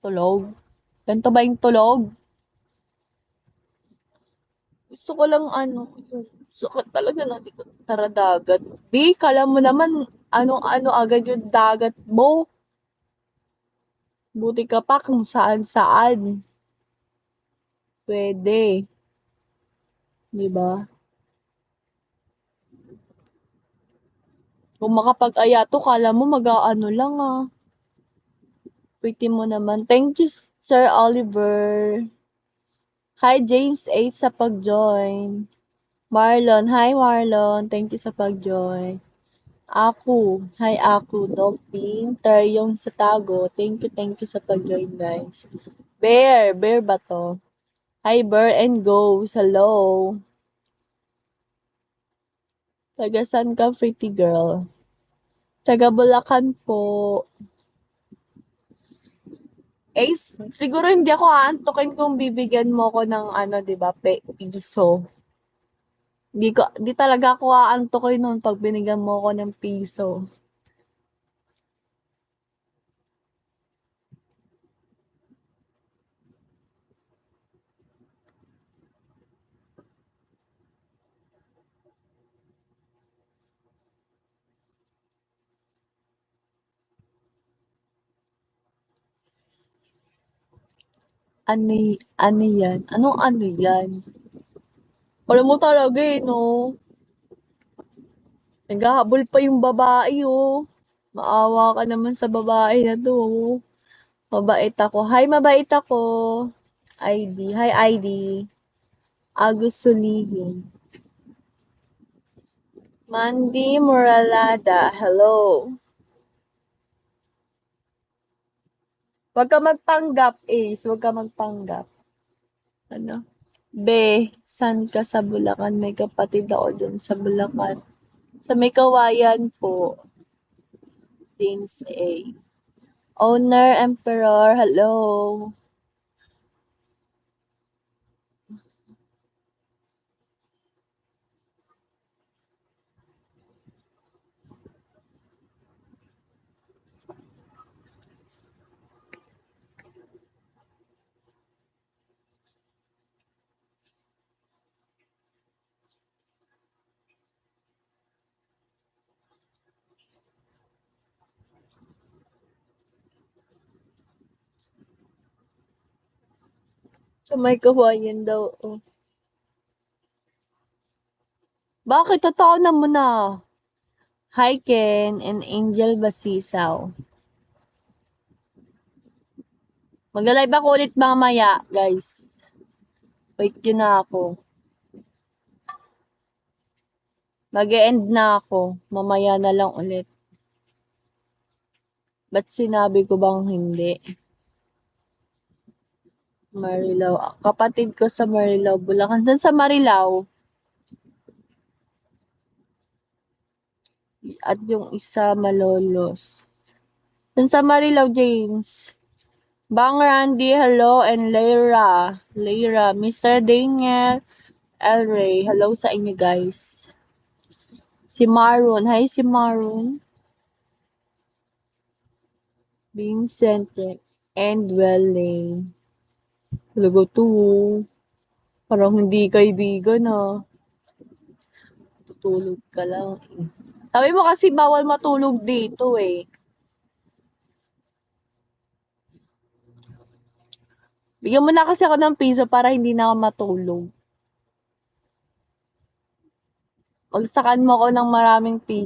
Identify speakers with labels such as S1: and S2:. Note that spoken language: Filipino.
S1: Tulog? Ganito ba yung tulog? Gusto ko lang yung sukat talaga na di ko tara dagat. Di, kala mo naman ano agad yung dagat mo. Buti ka pa kung saan-saan. Pwede, di ba? Kung makapag-aya to, kala mo mag-aano lang ah. Pretty mo naman. Thank you, Sir Oliver. Hi, James 8 sa pag-join. Marlon, hi Marlon. Thank you sa pag-join. Aku, hi Aku, Dolphin, Taryong sa Tago. Thank you sa pag-join guys. Bear ba to? Hi Bear and Ghost, hello. Taga saan ka, pretty girl? Taga Bulacan po. Eh, siguro hindi ako aantukin kung bibigyan mo ko ng di ba, piso. Di talaga ako aantukin nun pag binigyan mo ko ng piso. Ano yan? Anong ano yan? Alam mo talaga no? Naghahabol pa yung babae, oh. Maawa ka naman sa babae na to, oh. Mabait ako. Hi, mabait ako. ID. Hi, ID. Agus Sulihin. Mandy Moralada. Hello. Huwag ka magpanggap, Ace. Huwag ka magpanggap. Ano? Be, san ka sa Bulacan? May kapatid ako dun sa Bulacan. Sa may kawayan po. Things A. Owner Emperor, hello. Sa may kawayan daw. Oh. Bakit? Totoo na mo na. Hi, Ken and Angel Basisaw. Magla-live ako ulit mamaya, guys. Wait yun na ako. Mag-e-end na ako. Mamaya na lang ulit. Ba't sinabi ko bang hindi? Marilao. Kapatid ko sa Marilao, Bulacan. Saan sa Marilao? At yung isa Malolos. Saan sa Marilao, James? Bang Randy, hello, and Lyra, Mr. Daniel, El Rey, hello sa inyo guys. Si Maroon, hi si Maroon. Vincent, and Welling. Lugo to. Parang hindi kaibigan ah. Tutulog ka lang eh. Sabi mo kasi bawal matulog dito eh. Bigyan mo na kasi ako ng piso para hindi na ako matulog. Magsakan mo ako ng maraming piso.